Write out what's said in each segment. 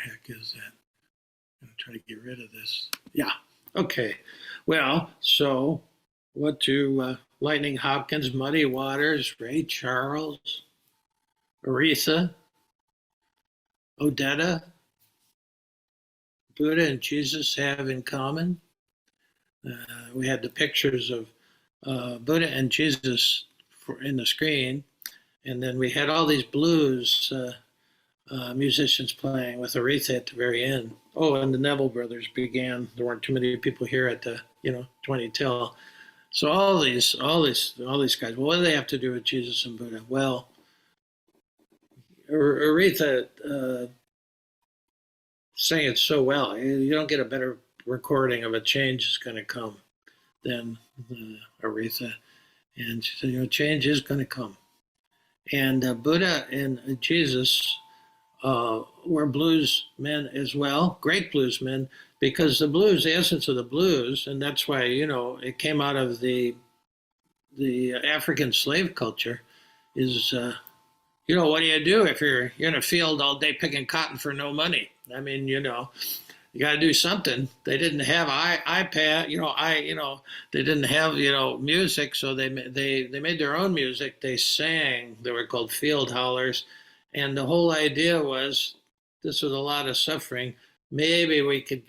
heck is that? I'm going to try to get rid of this. Yeah. Okay. Well, so what do Lightning Hopkins, Muddy Waters, Ray Charles, Aretha, Odetta, Buddha, and Jesus have in common? We had the pictures of Buddha and Jesus in the screen, and then we had all these blues musicians playing with Aretha at the very end. Oh, and the Neville brothers began. There weren't too many people here at the 20 till. So all these guys. Well, what do they have to do with Jesus and Buddha? Well, Aretha sang it so well. You don't get a better recording of "A Change Is Going to Come" than Aretha. And she said, change is going to come. And Buddha and Jesus were blues men as well, great blues men, because the blues, the essence of the blues, and that's why, it came out of the African slave culture, is, what do you do if you're in a field all day picking cotton for no money? I mean, you got to do something. They didn't have iPad, they didn't have, music, so they made their own music. They sang. They were called field howlers, and the whole idea was this was a lot of suffering. Maybe we could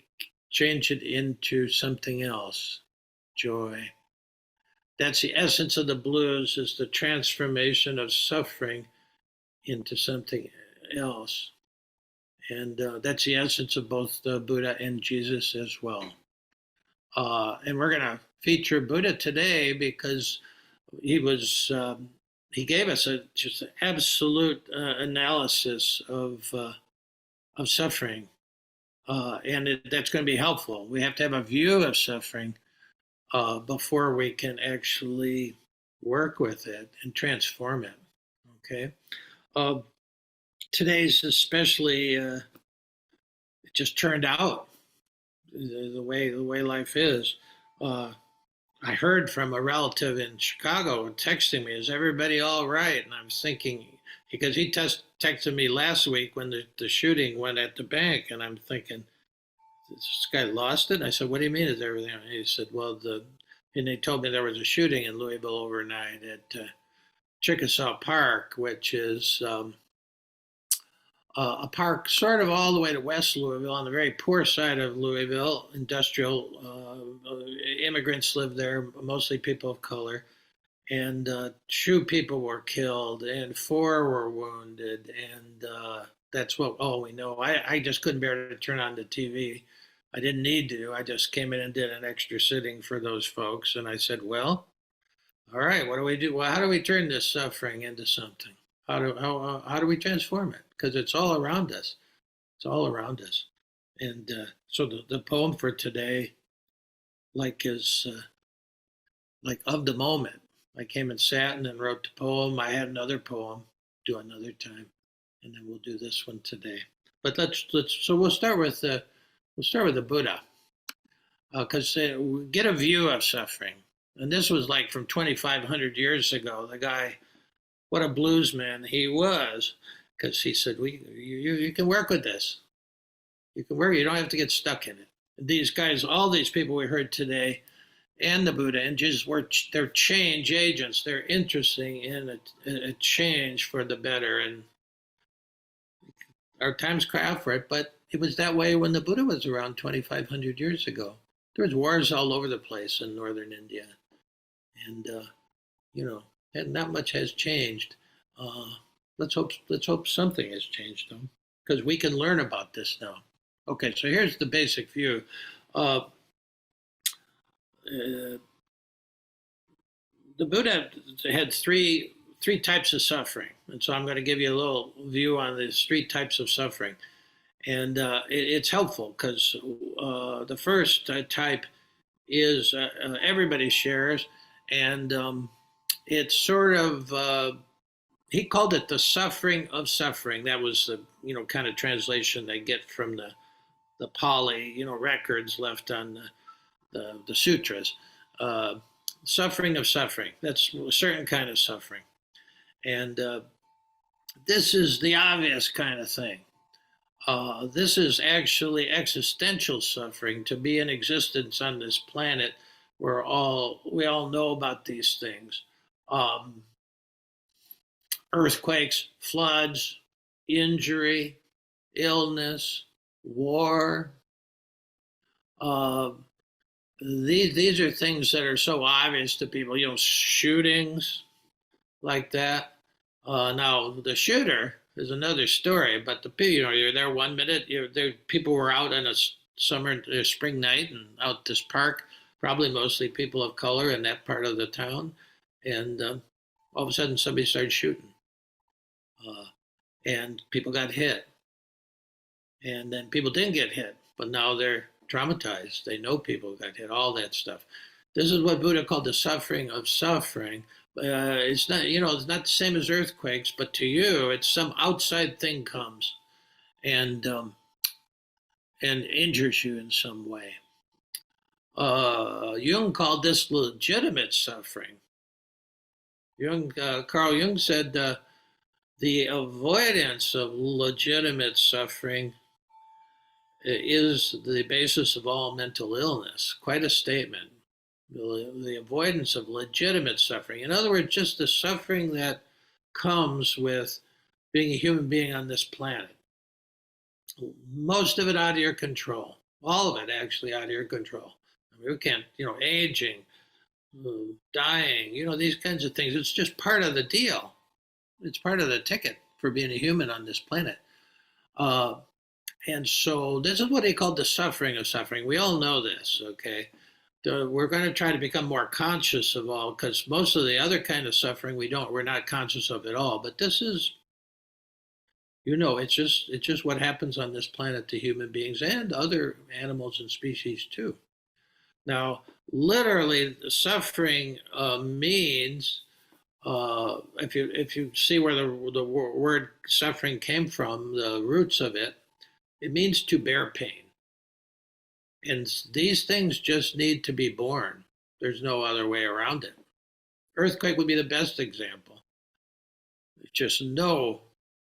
change it into something else, joy. That's the essence of the blues, is the transformation of suffering into something else. And that's the essence of both the Buddha and Jesus as well. And we're going to feature Buddha today because he gave us just an absolute analysis of suffering, and that's going to be helpful. We have to have a view of suffering before we can actually work with it and transform it. Okay. Today's especially it just turned out the way life is. I heard from a relative in Chicago texting me, "Is everybody all right?" And I'm thinking, because he texted me last week when the shooting went at the bank, and I'm thinking, this guy lost it? And I said, "What do you mean is everything?" And he said, "Well, and they told me there was a shooting in Louisville overnight at Chickasaw Park, which is a park sort of all the way to West Louisville, on the very poor side of Louisville. Industrial immigrants live there, mostly people of color. And 2 people were killed and 4 were wounded. And that's all we know. I just couldn't bear to turn on the TV. I didn't need to. I just came in and did an extra sitting for those folks. And I said, well, all right, what do we do? Well, how do we turn this suffering into something? How do we transform it? Because it's all around us. It's all around us. And so the poem for today, is like of the moment. I came and sat and then wrote the poem. I had another poem, do another time, and then we'll do this one today. But so we'll start with the Buddha, because we get a view of suffering. And this was like from 2,500 years ago. The guy, what a bluesman he was, because he said, you can work with this. You can work. You don't have to get stuck in it. And these guys, all these people we heard today, and the Buddha and Jesus, they're change agents. They're interesting in a change for the better. And our times cry out for it, but it was that way when the Buddha was around 2,500 years ago. There was wars all over the place in northern India. And, not much has changed. Let's hope something has changed, though, because we can learn about this now. Okay, so here's the basic view. The Buddha had three types of suffering, and so I'm going to give you a little view on these 3 types of suffering, and it's helpful because the first type is everybody shares, and it's sort of he called it the suffering of suffering. That was the kind of translation they get from the Pali records left on the sutras. Suffering of suffering. That's a certain kind of suffering, and this is the obvious kind of thing. This is actually existential suffering. To be in existence on this planet, we all know about these things: um, earthquakes, floods, injury, illness, war. Uh, these are things that are so obvious to people. You know, shootings like that. Now the shooter is another story, but you're there one minute. People were out on a spring night and out this park, probably mostly people of color in that part of the town, and all of a sudden somebody started shooting, uh, and people got hit, and then people didn't get hit, but now they're traumatized. They know people got hit, all that stuff. This is what Buddha called the suffering of suffering. It's not, it's not the same as earthquakes, but to you, it's some outside thing comes and and injures you in some way. Jung called this legitimate suffering. Carl Jung said the avoidance of legitimate suffering is the basis of all mental illness. Quite a statement. The avoidance of legitimate suffering. In other words, just the suffering that comes with being a human being on this planet. Most of it out of your control. All of it actually out of your control. I mean, we can't, aging, dying, these kinds of things. It's just part of the deal. It's part of the ticket for being a human on this planet. Uh, and so this is what he called the suffering of suffering. We all know this, okay? We're going to try to become more conscious of all, because most of the other kind of suffering we're not conscious of at all. But this is, it's just what happens on this planet to human beings and other animals and species too. Now, literally, suffering means if you see where the word suffering came from, the roots of it, it means to bear pain. And these things just need to be born. There's no other way around it. Earthquake would be the best example. There's just no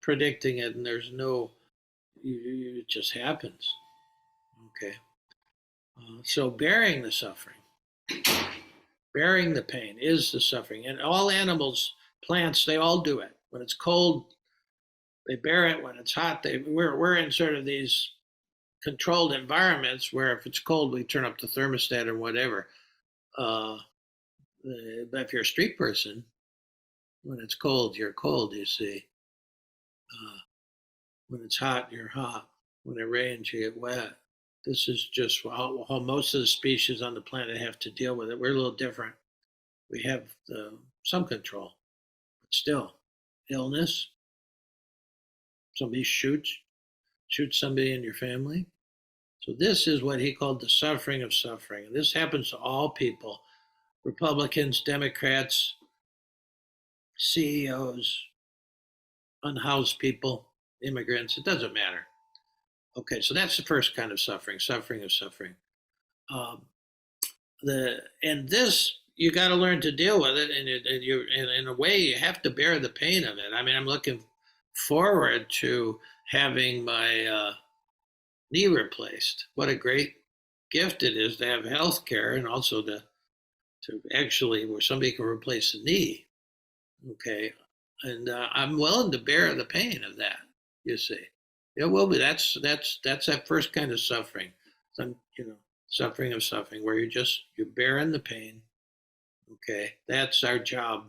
predicting it, and there's no, it just happens. Okay. So bearing the suffering, bearing the pain is the suffering. And all animals, plants, they all do it. When it's cold, they bear it. When it's hot, we're in sort of these controlled environments where if it's cold, we turn up the thermostat or whatever. Uh, but if you're a street person, when it's cold, you're cold, you see. Uh, when it's hot, you're hot. When it rains, you get wet. This is just how most of the species on the planet have to deal with it. We're a little different. We have some control, but still, illness, somebody shoots somebody in your family. So this is what he called the suffering of suffering. And this happens to all people, Republicans, Democrats, CEOs, unhoused people, immigrants, it doesn't matter. Okay, so that's the first kind of suffering, suffering of suffering. Um, and this you got to learn to deal with it, and you in a way you have to bear the pain of it. I mean, I'm looking forward to having my knee replaced. What a great gift it is to have health care and also to actually where somebody can replace a knee. Okay, and I'm willing to bear the pain of that. You see, it will be. That's that first kind of suffering. Some suffering of suffering where you're bearing the pain. Okay, that's our job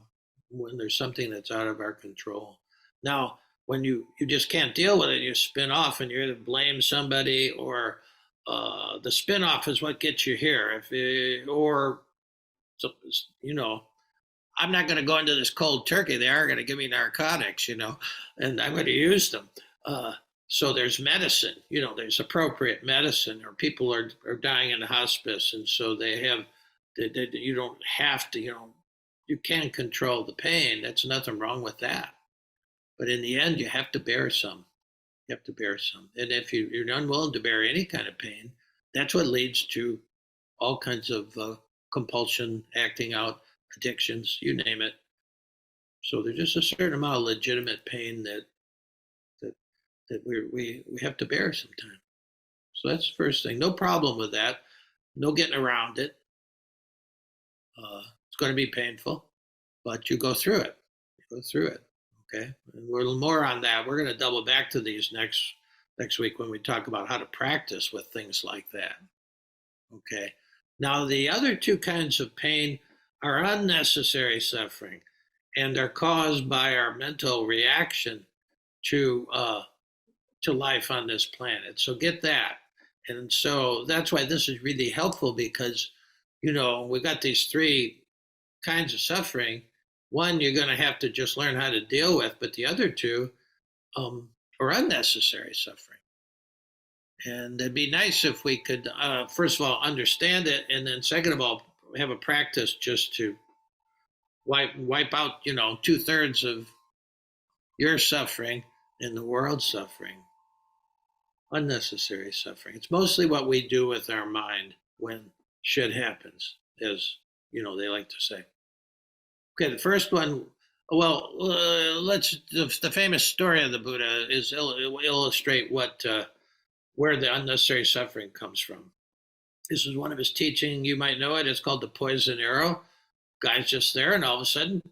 when there's something that's out of our control. Now, when you just can't deal with it, you spin off and you either blame somebody or the spin off is what gets you here. If it, or so, you know, I'm not going to go into this cold turkey. They are going to give me narcotics, and I'm going to use them. Uh, so there's medicine, there's appropriate medicine, or people are dying in the hospice, and so you don't have to, you can control the pain. That's nothing wrong with that. But in the end, you have to bear some. You have to bear some. And if you're unwilling to bear any kind of pain, that's what leads to all kinds of compulsion, acting out, addictions, you name it. So there's just a certain amount of legitimate pain that that we have to bear sometimes. So that's the first thing. No problem with that. No getting around it. It's going to be painful, but you go through it. You go through it. Okay. And we're a little more on that. We're going to double back to these next week when we talk about how to practice with things like that. Okay. Now the other two kinds of pain are unnecessary suffering, and are caused by our mental reaction to life on this planet. So get that. And so that's why this is really helpful because, we got these three kinds of suffering. One, you're going to have to just learn how to deal with, but the other two are unnecessary suffering. And it'd be nice if we could, first of all, understand it, and then second of all, have a practice just to wipe out, 2/3 of your suffering and the world's suffering. Unnecessary suffering. It's mostly what we do with our mind when shit happens, as they like to say. Okay, the first one. Well, the famous story of the Buddha is illustrate where the unnecessary suffering comes from. This is one of his teaching. You might know it. It's called the poison arrow. Guy's just there, and all of a sudden,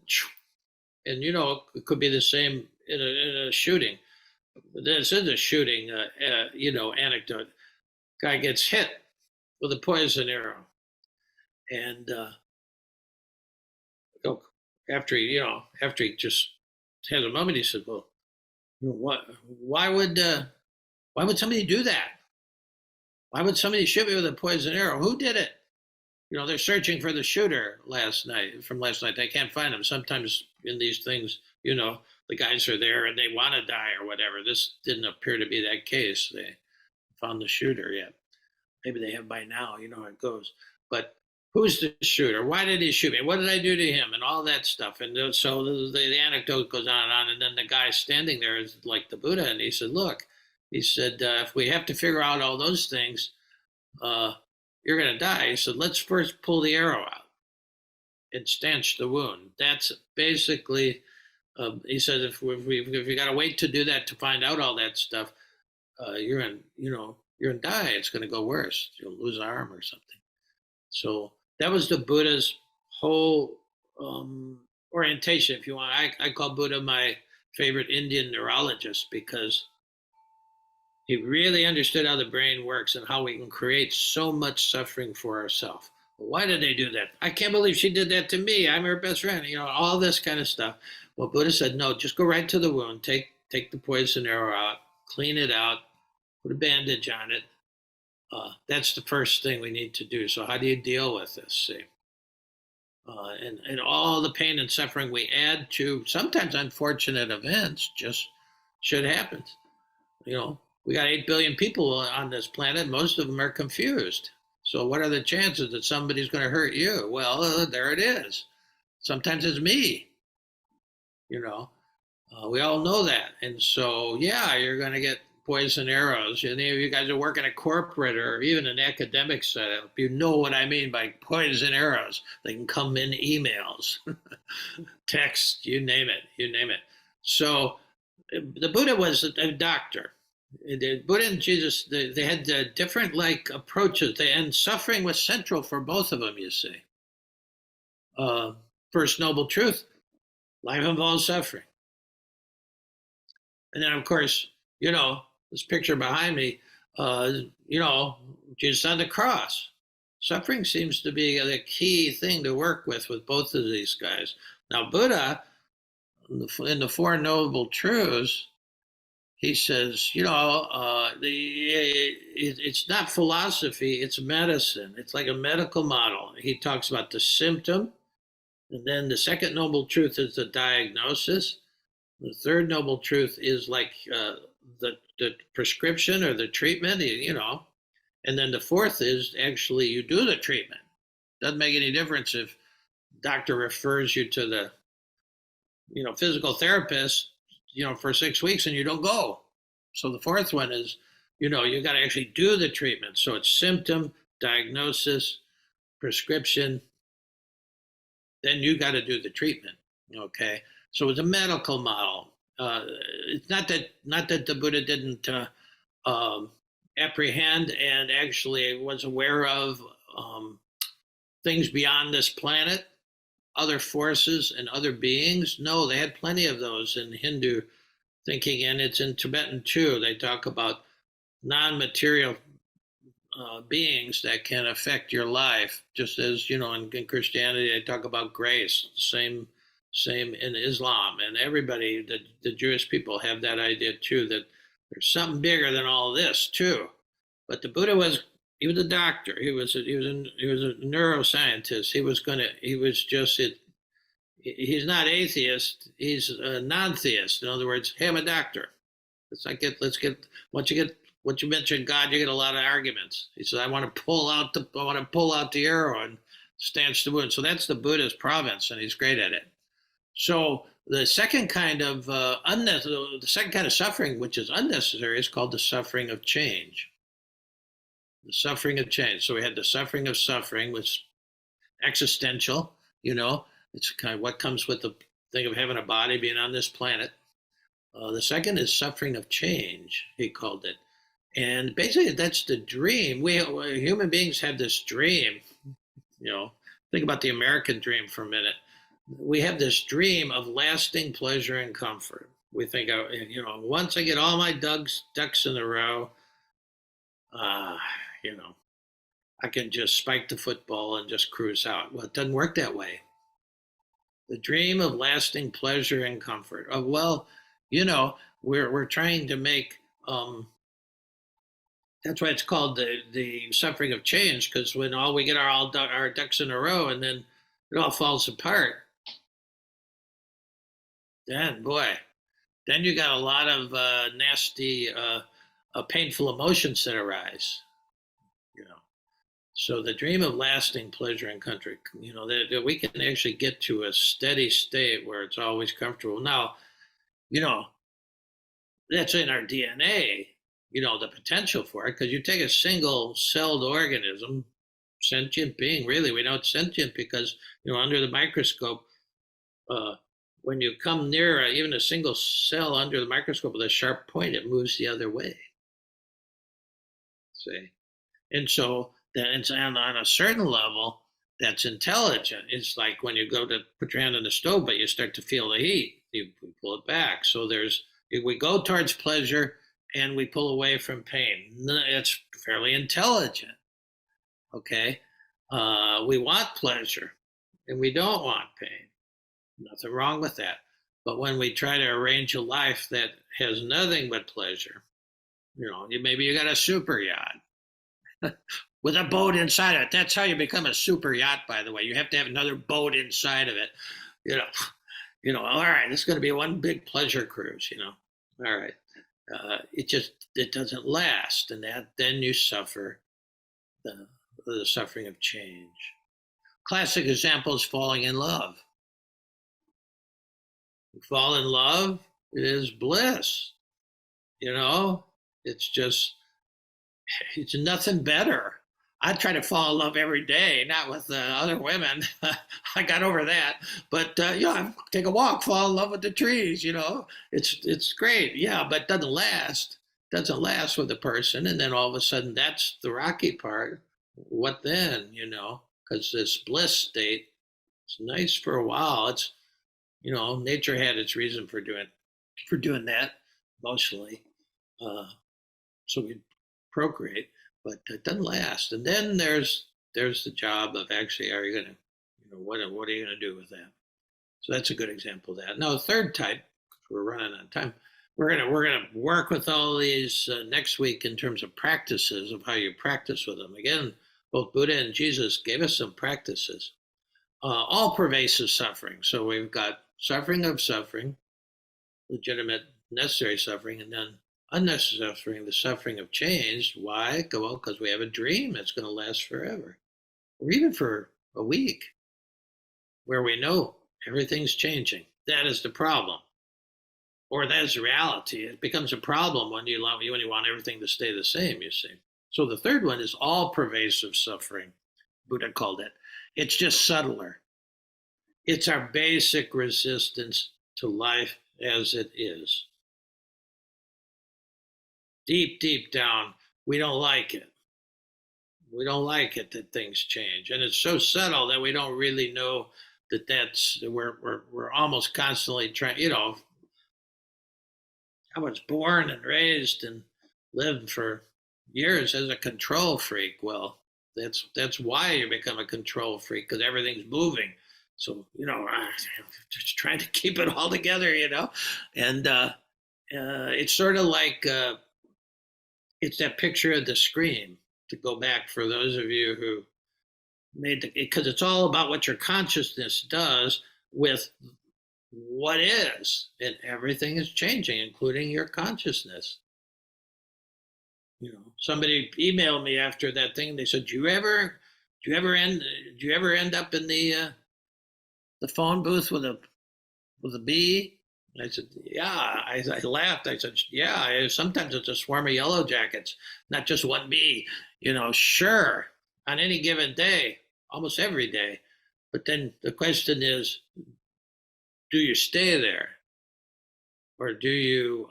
and it could be the same in a shooting. This is a shooting, anecdote. Guy gets hit with a poison arrow, and after he just has a moment, he said, "Well, what? Why would somebody do that? Why would somebody shoot me with a poison arrow? Who did it? They're searching for the shooter from last night. They can't find him. Sometimes in these things, the guys are there and they want to die or whatever. This didn't appear to be that case. They found the shooter yet. Maybe they have by now. You know how it goes. But who's the shooter? Why did he shoot me? What did I do to him? And all that stuff. And so the anecdote goes on and on. And then the guy standing there is like the Buddha. And he said, look, if we have to figure out all those things, you're going to die. He said, let's first pull the arrow out and stanch the wound. That's basically, he said, if we got to wait to do that to find out all that stuff, you're going to die. It's going to go worse. You'll lose an arm or something. So that was the Buddha's whole orientation, if you want. I call Buddha my favorite Indian neurologist because he really understood how the brain works and how we can create so much suffering for ourselves. Why did they do that? I can't believe she did that to me. I'm her best friend. All this kind of stuff. Well, Buddha said, no, just go right to the wound. Take the poison arrow out, clean it out, put a bandage on it. That's the first thing we need to do. So how do you deal with this? See? And all the pain and suffering we add to sometimes unfortunate events, just shit happens. We got 8 billion people on this planet. Most of them are confused. So what are the chances that somebody's going to hurt you? Well, there it is. Sometimes it's me. We all know that. And so, yeah, you're going to get poison arrows. Any of you guys are working at corporate or even an academic setup, you know what I mean by poison arrows. They can come in emails, text, you name it. So the Buddha was a doctor. The Buddha and Jesus, they had different approaches, and suffering was central for both of them. You see, first noble truth: life involves suffering, and then of course, this picture behind me, Jesus on the cross. Suffering seems to be the key thing to work with both of these guys. Now, Buddha, in the Four Noble Truths, he says, it's not philosophy, it's medicine. It's like a medical model. He talks about the symptom, and then the second noble truth is the diagnosis. The third noble truth is like the prescription or the treatment, and then the fourth is actually you do the treatment. Doesn't make any difference if doctor refers you to the, physical therapist, for 6 weeks and you don't go. So the fourth one is, you got to actually do the treatment. So it's symptom, diagnosis, prescription, then you got to do the treatment. Okay. So it's a medical model. It's not that the Buddha didn't um, apprehend and actually was aware of um, things beyond this planet, other forces and other beings. No, they had plenty of those in Hindu thinking, and it's in Tibetan too. They talk about non-material beings that can affect your life, just as in Christianity they talk about grace. Same in Islam, and everybody, the Jewish people have that idea too, that there's something bigger than all this too. But the Buddha he was a doctor. He was a neuroscientist. He was just it. He's not atheist. He's a non-theist. In other words, hey, I'm a doctor. Let's get once you mention God, you get a lot of arguments. He says, I want to pull out the arrow and stance the wound. So that's the Buddha's province, and he's great at it. So the second kind of suffering, which is unnecessary, is called the suffering of change. The suffering of change. So we had the suffering of suffering, which existential. It's kind of what comes with the thing of having a body, being on this planet. The second is suffering of change, he called it. And basically, that's the dream. We human beings have this dream. Think about the American dream for a minute. We have this dream of lasting pleasure and comfort. We think, once I get all my ducks in a row, uh, I can just spike the football and just cruise out. Well, it doesn't work that way. The dream of lasting pleasure and comfort. We're trying to make. That's why it's called the suffering of change, because when all we get our ducks in a row and then it all falls apart, then boy, then you got a lot of nasty, painful emotions that arise. You know, so the dream of lasting pleasure and comfort, that we can actually get to a steady state where it's always comfortable. Now, you know, that's in our DNA, the potential for it, because you take a single celled organism, sentient being, really, we know it's sentient because, under the microscope, uh, when you come near even a single cell under the microscope with a sharp point, it moves the other way. See? And so then it's on a certain level, that's intelligent. It's like when you go to put your hand on the stove, but you start to feel the heat, you pull it back. So we go towards pleasure and we pull away from pain. It's fairly intelligent. Okay. We want pleasure and we don't want pain. Nothing wrong with that. But when we try to arrange a life that has nothing but pleasure, maybe you got a super yacht with a boat inside of it. That's how you become a super yacht, by the way. You have to have another boat inside of it. All right, this is going to be one big pleasure cruise, All right. It doesn't last. And then you suffer the suffering of change. Classic example is falling in love. You fall in love, it is bliss. It's nothing better. I try to fall in love every day, not with other women. I got over that, but I take a walk, fall in love with the trees. It's great, yeah, but it doesn't last. It doesn't last with a person, and then all of a sudden, that's the rocky part. What then? Because this bliss state, it's nice for a while. It's nature had its reason for doing that, mostly. So we procreate, but it doesn't last. And then there's the job of actually, are you going to, what are you going to do with that? So that's a good example of that. Now, the third type, we're running out of time. We're gonna work with all these next week in terms of practices of how you practice with them. Again, both Buddha and Jesus gave us some practices. All pervasive suffering. So we've got suffering of suffering, legitimate, necessary suffering, and then unnecessary suffering, the suffering of change. Why? Well, because we have a dream that's going to last forever, or even for a week, where we know everything's changing. That is the problem, or that is the reality. It becomes a problem when you want everything to stay the same. You see. So the third one is all pervasive suffering. Buddha called it. It's just subtler. It's our basic resistance to life as it is. Deep, deep down, we don't like it. We don't like it that things change, and it's so subtle that we don't really know that we're almost constantly trying. I was born and raised and lived for years as a control freak. Well, that's why you become a control freak, because everything's moving. So I'm just trying to keep it all together, and it's sort of like it's that picture of the scream. To go back for those of you who made because it's all about what your consciousness does with what is, and everything is changing, including your consciousness. Somebody emailed me after that thing. They said, do you ever end up in the phone booth with a bee? And I said, yeah. I laughed. I said, yeah. Sometimes it's a swarm of yellow jackets, not just one bee. Sure, on any given day, almost every day. But then the question is, do you stay there, or do you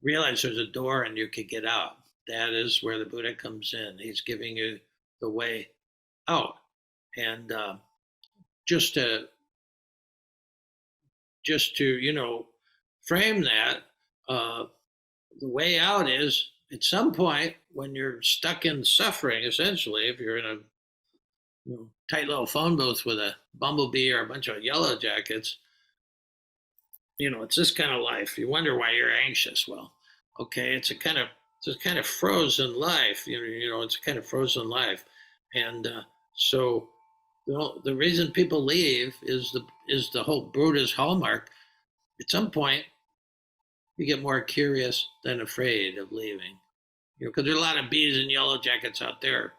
realize there's a door and you can get out? That is where the Buddha comes in. He's giving you the way out, and just to frame that, uh, the way out is at some point when you're stuck in suffering. Essentially, if you're in a tight little phone booth with a bumblebee or a bunch of yellow jackets, it's this kind of life. You wonder why you're anxious. Well, okay, it's a kind of frozen life. It's a kind of frozen life, and so the reason people leave is the whole Buddha's hallmark. At some point, you get more curious than afraid of leaving. Because there are a lot of bees and yellow jackets out there.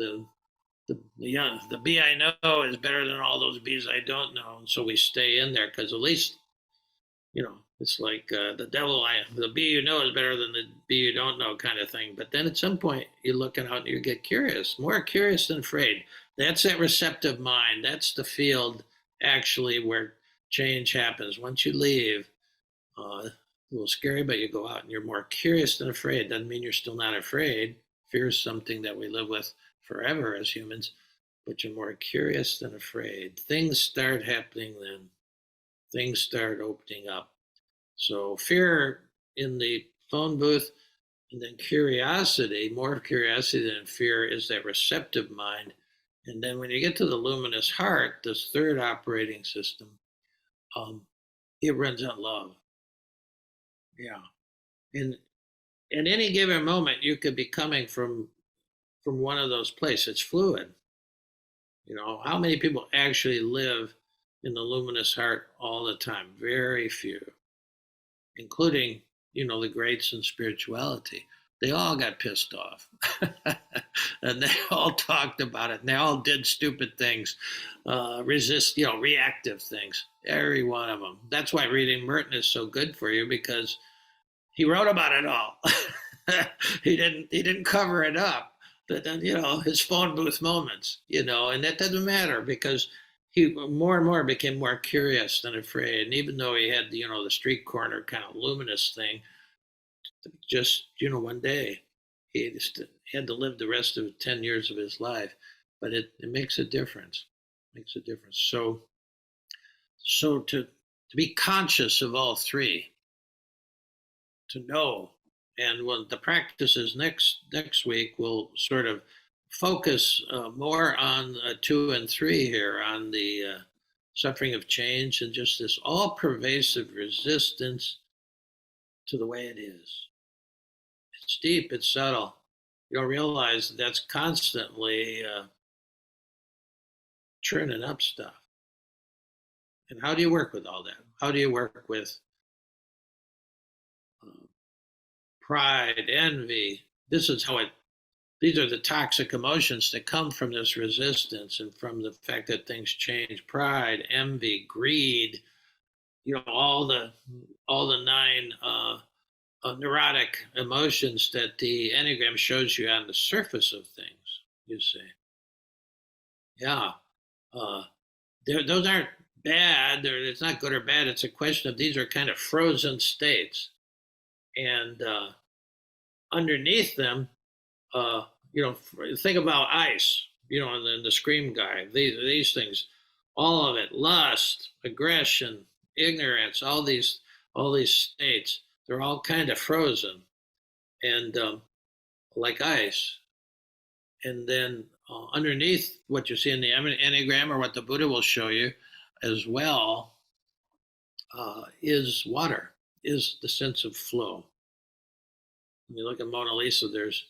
The the bee I know is better than all those bees I don't know, and so we stay in there because at least it's like the bee you know is better than the bee you don't know, kind of thing. But then at some point you're looking out and you get curious, more curious than afraid. That's that receptive mind. That's the field actually where change happens. Once you leave, a little scary, but you go out and you're more curious than afraid. Doesn't mean you're still not afraid. Fear is something that we live with forever as humans, but you're more curious than afraid. Things start happening then. Things start opening up. So fear in the phone booth, and then curiosity, more curiosity than fear, is that receptive mind. And then when you get to the luminous heart, this third operating system, it runs on love. Yeah. In any given moment, you could be coming from one of those places. It's fluid. How many people actually live in the luminous heart all the time? Very few, including the greats in spirituality. They all got pissed off, and they all talked about it, and they all did stupid things, reactive things. Every one of them. That's why reading Merton is so good for you, because he wrote about it all. He didn't cover it up. But then his phone booth moments, and that doesn't matter because he more and more became more curious than afraid. And even though he had the street corner kind of luminous thing, just one day he had to live the rest of 10 years of his life. But it makes a difference. It makes a difference. So to be conscious of all three, to know. And when the practices next week will sort of focus more on 2 and 3 here, on the suffering of change and just this all-pervasive resistance to the way it is. It's deep, it's subtle. You'll realize that's constantly churning up stuff. And how do you work with all that? How do you work with pride, envy? These are the toxic emotions that come from this resistance and from the fact that things change. Pride, envy, greed, all the 9 neurotic emotions that the Enneagram shows you on the surface of things, you see. Yeah. Those aren't bad, or it's not good or bad. It's a question of these are kind of frozen states, and underneath them, uh, think about ice. And then the Scream guy. These things, all of it, lust, aggression, ignorance, all these states, they're all kind of frozen and like ice. And then underneath what you see in the Enneagram, or what the Buddha will show you as well, is water, is the sense of flow. When you look at Mona Lisa, there's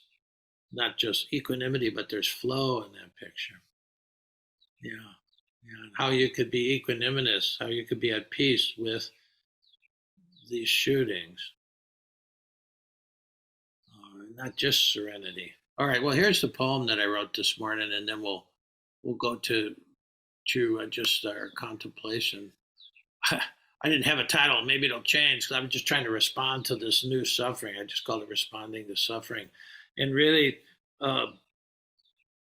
not just equanimity, but there's flow in that picture. Yeah. Yeah. And how you could be equanimous, how you could be at peace with these shootings, not just serenity. All right. Well, here's the poem that I wrote this morning, and then we'll go to just our contemplation. I didn't have a title. Maybe it'll change because I'm just trying to respond to this new suffering. I just call it responding to suffering, and really, uh,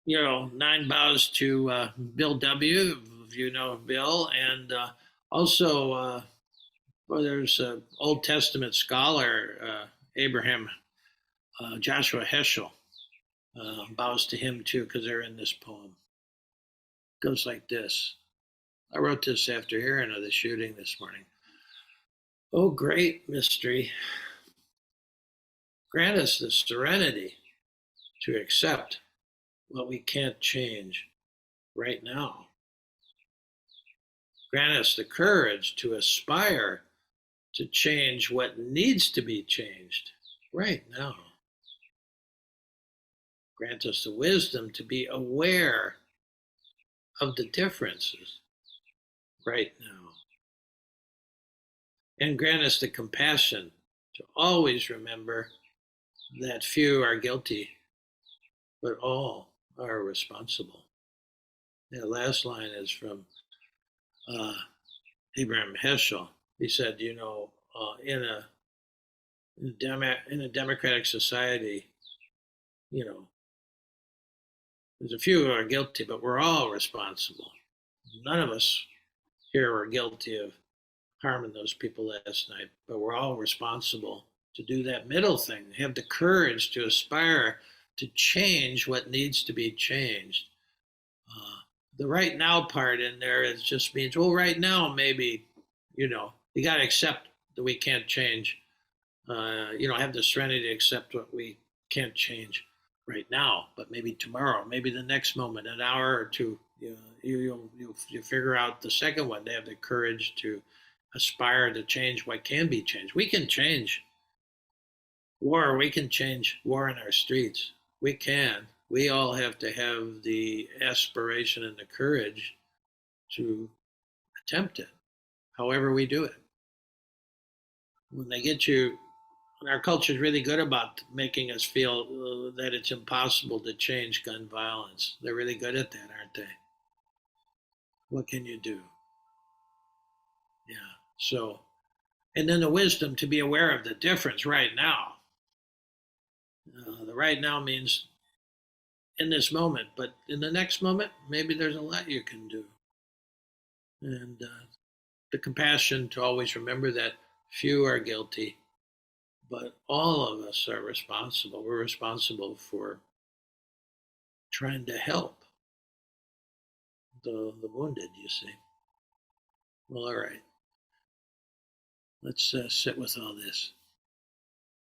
9 bows to Bill W. If you know Bill, and also there's an Old Testament scholar, Abraham Joshua Heschel. Bows to him too because they're in this poem. It goes like this. I wrote this after hearing of the shooting this morning. Oh, great mystery, grant us the serenity to accept what we can't change right now. Grant us the courage to aspire to change what needs to be changed right now. Grant us the wisdom to be aware of the differences right now. And grant us the compassion to always remember that few are guilty, but all are responsible. That last line is from Abraham Heschel. He said, in a democratic society, there's a few who are guilty, but we're all responsible. None of us here were guilty of harming those people last night, but we're all responsible to do that middle thing, have the courage to aspire to change what needs to be changed. The right now part in there is just means, well, right now, maybe, you got to accept that we can't change. Have the serenity to accept what we can't change right now, but maybe tomorrow, maybe the next moment, an hour or two, you figure out the second one. They have the courage to aspire to change what can be changed. We can change war. We can change war in our streets. We can. We all have to have the aspiration and the courage to attempt it, however we do it. When they get you, when our culture is really good about making us feel that it's impossible to change gun violence. They're really good at that, aren't they? What can you do? Yeah. So, and then the wisdom to be aware of the difference right now. The right now means in this moment, but in the next moment, maybe there's a lot you can do. And the compassion to always remember that few are guilty, but all of us are responsible. We're responsible for trying to help the wounded, you see. Well, all right. Let's sit with all this.